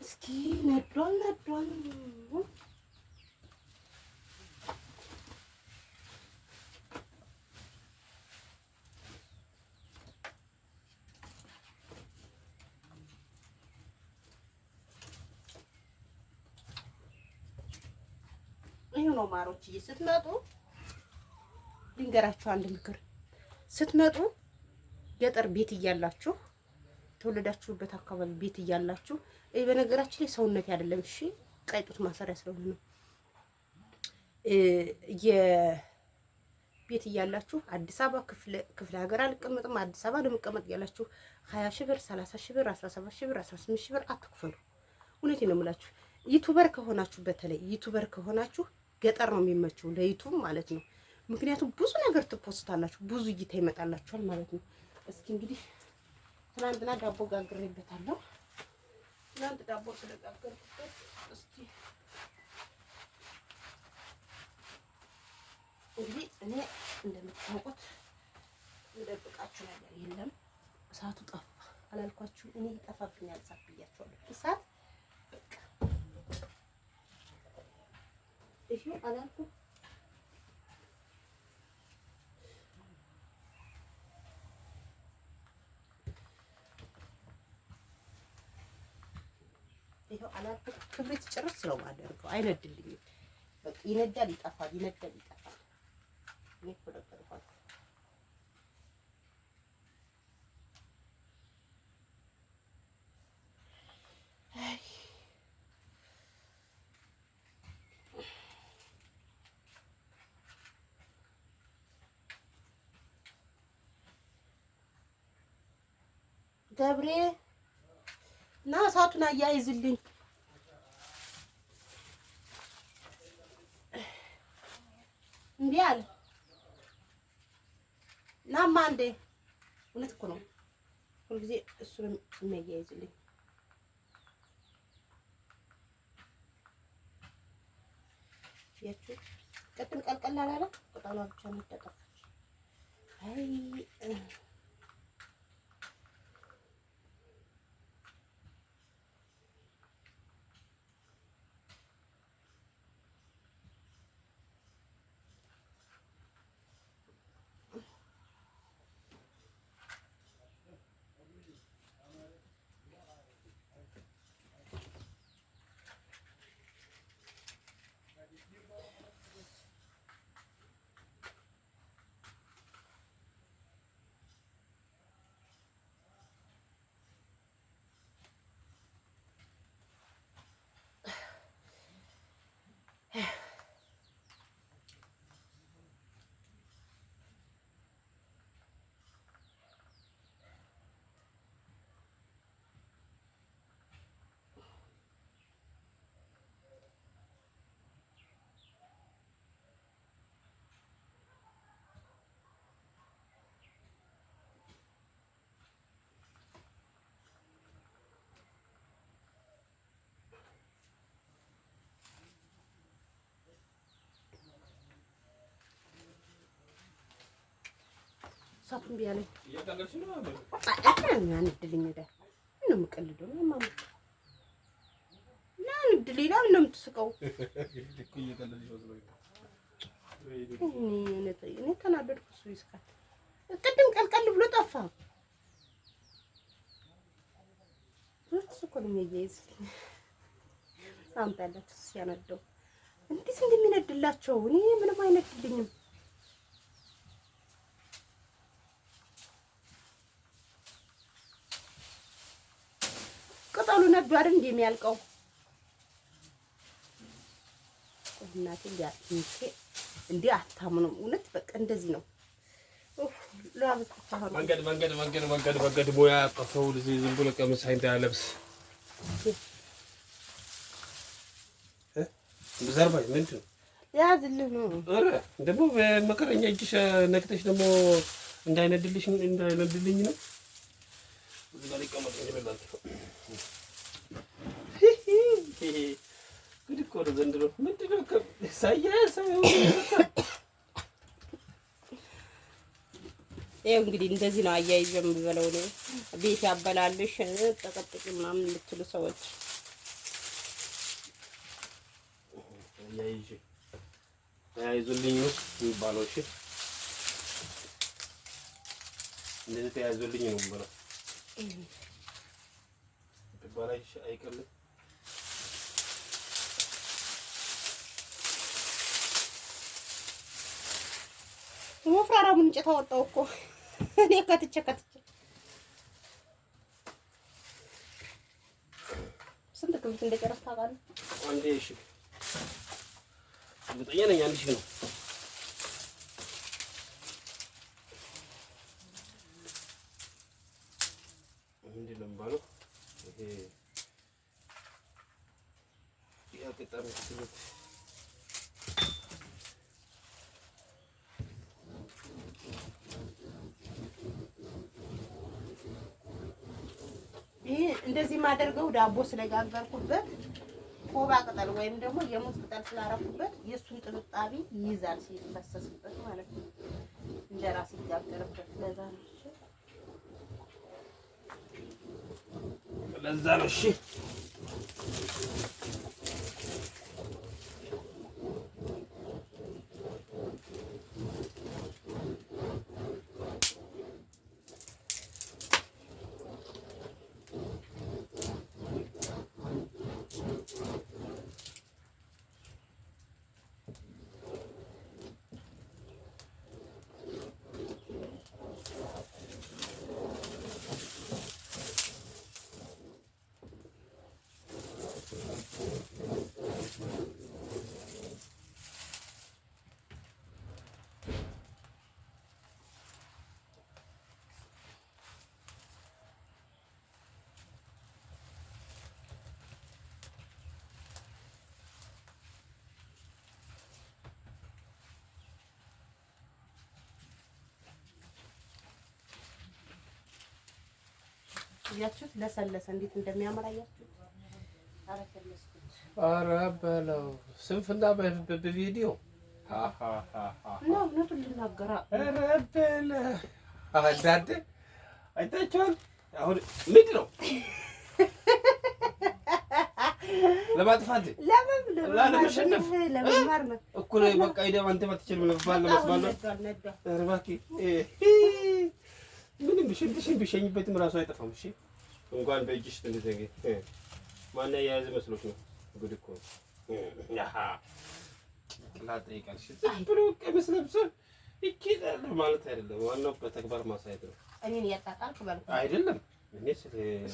እስኪ ነዷል ይሄ ነው ማሮች። ስትመጡ ልንገራችሁ አንድ ምክር። ስትመጡ ገጠር ቤት እያላችሁ ተወለዳችሁበት አካባቢ ቤት እያላችሁ በነገራችን ላይ ሰውነት አይደለም እሺ፣ ቀይጡት ማሰሪያ ስለሆነ ነው። የቤት እያላችሁ አዲስ አበባ ክፍለ ሀገር አልቀመጥም አዲስ አበባ ለመቀመጥ ያላችሁ 20 ሺህ ብር 30 ሺህ ብር 17 ሺህ ብር 18 ሺህ ብር አትክፈሉ። እውነቴን ነው የምላችሁ። ዩቲዩበር ከሆናችሁ በተለይ ዩቲዩበር ከሆናችሁ ገጠር ነው የሚመቸው ለዩቲዩብ ማለት ነው። ምክንያቱም ብዙ ነገር ትፖስታላችሁ፣ ብዙ እይታ ይመጣላችኋል ማለት ነው። እስኪ እንግዲህ ትናንትና ዳቦ ጋግሬበታለሁ። ትናንት ዳቦ ስለጋገርኩበት እስኪ እንግዲህ እኔ እንደምታውቁት እንደብቃችሁ ነገር የለም። እሳቱ ጠፋ አላልኳችሁ? እኔ ይጠፋብኛል እሳት ብያችኋለሁ። እሳት በቃ እሺ አላልኩም? ይሄው አላልኩም? ክብሪት ጭርስ ነው የማደርገው። አይነድልኝም። በቃ ይነዳል፣ ይጠፋል፣ ይነዳል፣ ይጠፋል። እኔ እኮ ነገርኳችሁ። ገብሬ እና እሳቱን አያይዝልኝ። እንዴ አለ ናማ እንዴ። እውነት እኮ ነው። ሁልጊዜ እሱ ነው የሚያያይዝልኝ። ያችሁ ቅድም ቀልቀል አላለ ቅጠሏ ብቻ ነው ተጠፋች። አይ ሳቱን ቢያለኝ ያን እድልኝ ሄደ ነው የምቀልደው ነው ማማ ያን እድል ይላል ነው የምትስቀው። እኔ ተናደድኩ። እሱ ይስቃል። ቅድም ቀልቀል ብሎ ጠፋ። እሱ እኮ ነው የሚያይዝልኝ። አምጣላችሁ ሲያነደው እንዴት እንደሚነድላቸው እኔ ምንም አይነድልኝም። ቅጠሉ ነዱ አይደል እንዴ የሚያልቀው? እናቴ እንዴ አታምኑም። እውነት በቃ እንደዚህ ነው። መንገድ ቦያ ያጠፈው ዝም ብሎ ቀምስ አይንታ ያለብስ ዘርባይ ምንድን ነው ያዝልህ ነው። ኧረ ደግሞ በመከረኛ እጅሽ ነክተሽ ደግሞ እንዳይነድልኝ ነው። እዚህ ጋር ይቀመጥ እንበላል። ጉድ እኮ ነው ዘንድሮ። ምንድን ነው ይኸው እንግዲህ እንደዚህ ነው አያይዤ የምበለው ነው። ቤት ያበላልሽ ጠቀጥቂ ምናምን የምትሉ ሰዎች ተያይዞልኝ ነው የሚባለው። እሺ እንደዚህ ተያይዞልኝ ነው የሚባለው። በባላሽ አይቀርም። ወፍራራሙን እንጨት አወጣው እኮ እኔ ከትቼ ስንት ክብት እንደጨረስ ታውቃለህ? አንዴ እሺ እርግጠኛ ነኝ አንድ ሺህ ነው። ምንድን ነው የሚባለው? ይሄ ቅጠል ይሄ እንደዚህ ማደርገው ዳቦ ስለጋገርኩበት ኮባ ቅጠል ወይም ደግሞ የሙዝ ቅጠል ስላረኩበት የእሱን ጥብጣቢ ይይዛል ሲፈሰስበት ማለት ነው። እንጀራ ሲጋገርበት ለዛ ነው። ለዛ ነው። እሺ ያችሁት ለሰለሰ እንዴት እንደሚያምር አያችሁት? ኧረ በለው ስንፍና በቪዲዮ ነው እውነቱን ልናገራ። ኧረ በለው አንዳንዴ አይታችኋል። አሁን ምንድን ነው ለማጥፋት ለመሸነፍ ለመማር ነው እኮ ነው። በቃ ሂደህ አንተ አትችልም ለመስባል ነው። ኧረ እባክህ ምንም ሽንትሽን ቢሸኝበትም እራሱ አይጠፋም። እሺ እንኳን በእጅሽ እንደዚህ ማን ያያዝ መስሎሽ ነው? ጉድ እኮ ያሃ ቅላት ይቃል። እሺ ዝም ብሎ ቀሚስ ለብሶ ይኪዳል ማለት አይደለም። ዋናው በተግባር ማሳየት ነው። እኔን ያጣጣልኩ ባልኩ አይደለም። እኔ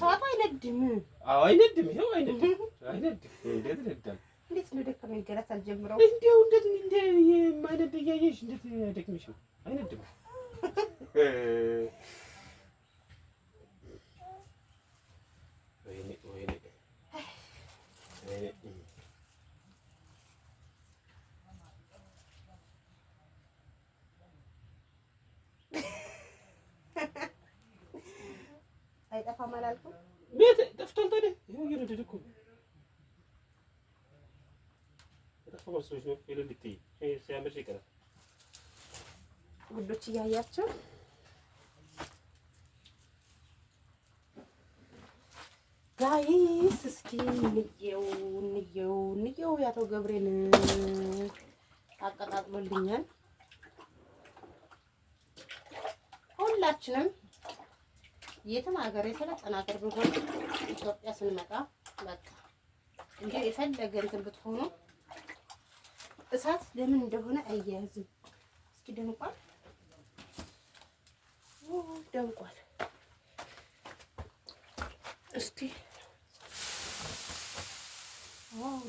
ሰዋት አይነድም። አዎ አይነድም። ይሄው አይነድም። እንዴት ይነዳል? እንዴት ነው ደከመኝ ገና ሳልጀምረው እንደው እንዴት የማይነድ እያየሽ እንዴት አይደክምሽም? አይነድም። ወይኔ አይጠፋም አላልኩም? ቤት ጠፍቷል። ታዲያ ይኸው እየነደደ እኮ የጠፋ መስሎሽ ነው? የሌሊት ሲያመሽ ይቀራል። ጉዶች እያያቸው ጋይስ እስኪ እንየው ያቶ ገብሬን አቀጣጥሎልኛል። ሁላችንም የትም ሀገር የሰለጠነ ሀገር ብንሆን ኢትዮጵያ ስንመጣ በቃ እንጂ የፈለገ እንትን ብትሆኑ እሳት ለምን እንደሆነ አያያዝም። እስኪ ደምቋል ደምቋል። እስቲ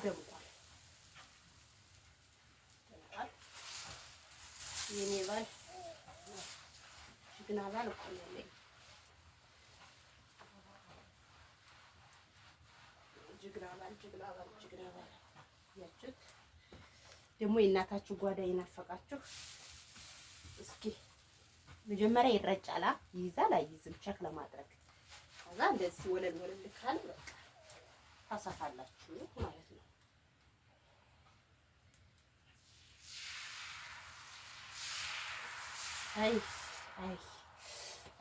ደምቋል። የኔ ባል ጀግና ባል እኮ ነው ያለኝ። ጀግና ባል ያችሁት ደግሞ የእናታችሁ ጓዳ ይናፈቃችሁ። እስኪ መጀመሪያ ይረጫላ ይይዛል አይይዝም ቸክ ለማድረግ ከዛ እንደዚህ ወለል ካለ በቃ ታሳፋላችሁ ማለት ነው።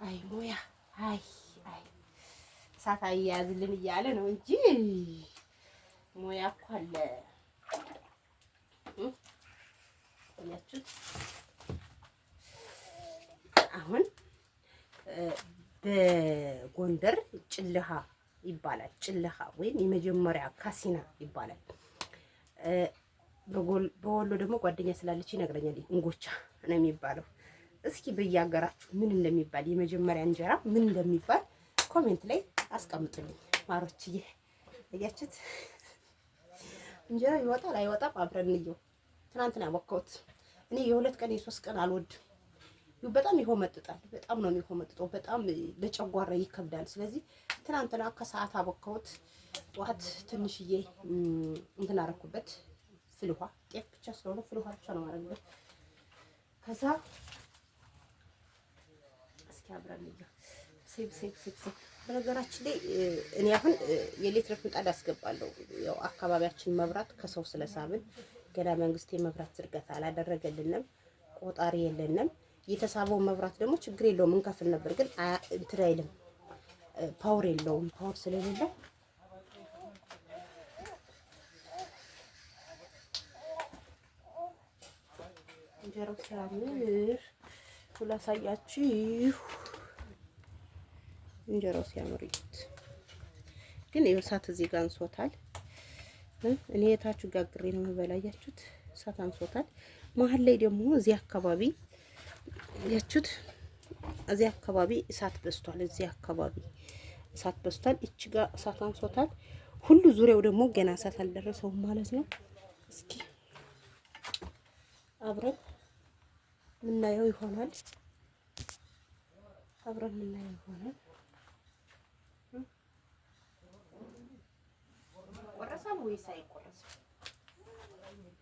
አይ ሙያ እሳት አያያዝልን እያለ ነው እንጂ ሙያ እኮ አለ። ያችሁት አሁን በጎንደር ጭልሃ ይባላል። ጭልሃ ወይም የመጀመሪያ ካሲና ይባላል። በወሎ ደግሞ ጓደኛ ስላለች ይነግረኛል። እንጎቻ ነው የሚባለው። እስኪ በየሀገራችሁ ምን እንደሚባል የመጀመሪያ እንጀራ ምን እንደሚባል ኮሜንት ላይ አስቀምጡልኝ ማሮችዬ። እያችሁት እንጀራ ይወጣል አይወጣም አብረን እንየው። ትናንትና ያቦካሁት እኔ የ2 ቀን የ3 ቀን አልወድም። በጣም ይሆመጥጣል። በጣም ነው የሚሆመጥጠው። በጣም ለጨጓራ ይከብዳል። ስለዚህ ትናንትና ከሰዓት አቦካሁት። ጠዋት ትንሽዬ እንትን አደረኩበት ፍል ውሃ፣ ጤፍ ብቻ ስለሆነ ፍል ውሃ ብቻ ነው ማድረግበት። ከዛ እስኪ አብረን እንየው። ሴብ በነገራችን ላይ እኔ አሁን የኤሌክትሪክ ምጣድ አስገባለሁ። ያው አካባቢያችን መብራት ከሰው ስለሳብን ገና መንግስት የመብራት ዝርጋታ አላደረገልንም። ቆጣሪ የለንም። የተሳበው መብራት ደግሞ ችግር የለውም እንከፍል ነበር፣ ግን እንትን አይልም፣ ፓወር የለውም። ፓወር ስለሌለው እንጀራው ሲያምር ላሳያችሁ። እንጀራው ሲያምር ይት ግን የእሳት እዚህ ጋር አንሶታል። እኔ የታችሁ ጋግሬ ነው የምበላያችሁት። እሳት አንሶታል። መሀል ላይ ደግሞ እዚህ አካባቢ ያችሁት እዚህ አካባቢ እሳት በስቷል። እዚህ አካባቢ እሳት በስቷል። እቺ ጋር እሳት አንሶታል። ሁሉ ዙሪያው ደግሞ ገና እሳት አልደረሰውም ማለት ነው። እስኪ አብረን ምናየው ይሆናል። አብረን ምናየው ይሆናል። ቆረሳል ወይስ አይቆረስም?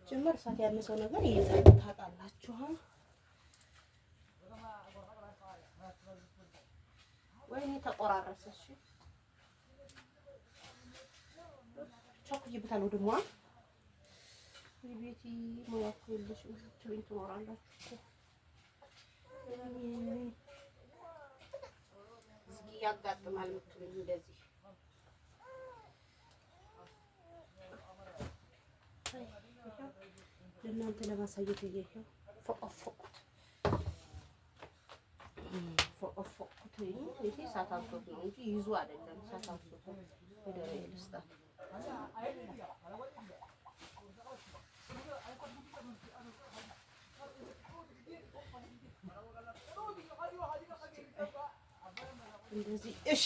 ጀመር እሳት ያነሰው ነገር ይይዛል። ታውቃላችሁ ወይኔ ተቆራረሰ። እሺ ቸኩዬበታለሁ። ደግሞ ቤቲ ሞያኩ ልጅ ትሪን ትኖራላችሁ። እስኪ ያጋጥማል የምትሉኝ እንደዚህ ለእናንተ ለማሳየት እየሄው ፎቆፎቁት ይሄ እሳት አንሶት ነው እንጂ ይዙ አይደለም። እሳት አንሶት ወደ ልስጣ እንደዚህ እሺ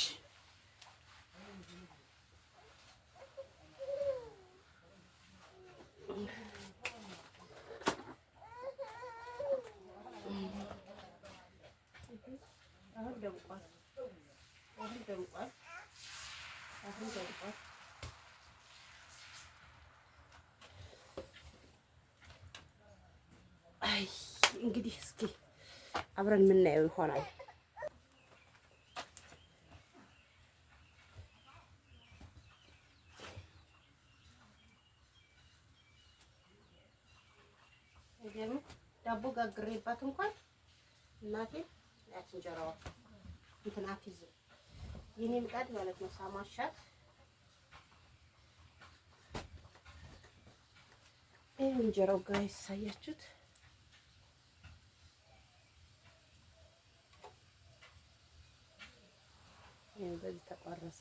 ደምቋል። አይ እንግዲህ እስኪ አብረን የምናየው ይሆናል። ዳቦ ጋግሬባት እንኳን እናቴ ያቺ እንጀራዋ እንትን አትይዝም። የኔ ምጣድ ማለት ነው ሳማሻት እንጀራው ጋር ያሳያችሁት በዚህ ተቆረሰ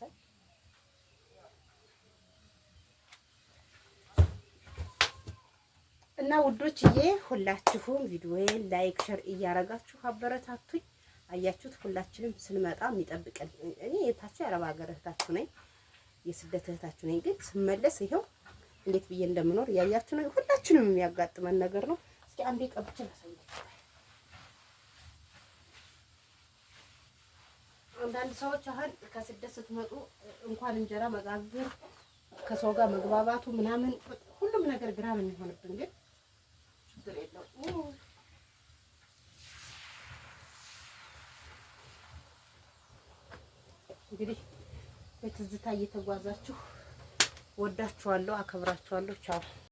እና ውዶችዬ ሁላችሁም ቪዲዮዬን ላይክ ሸር እያረጋችሁ አበረታቱኝ። አያችሁት ሁላችንም ስንመጣ የሚጠብቀን እኔ የታችሁ የአረብ ሀገር እህታችሁ ነኝ፣ የስደት እህታችሁ ነኝ። ግን ስመለስ ይሄው እንዴት ብዬ እንደምኖር ያያችሁ ነው። ሁላችንም የሚያጋጥመን ነገር ነው። እስኪ አንዴ ቀብቼ ላሳያችሁ። አንዳንድ ሰዎች አሁን ከስደት ስትመጡ እንኳን እንጀራ መጋገር ከሰው ጋር መግባባቱ ምናምን ሁሉም ነገር ግራ ነው የሚሆንብን። ግን ችግር የለውም። እንግዲህ በትዝታ እየተጓዛችሁ ወዳችኋለሁ፣ አከብራችኋለሁ። ቻው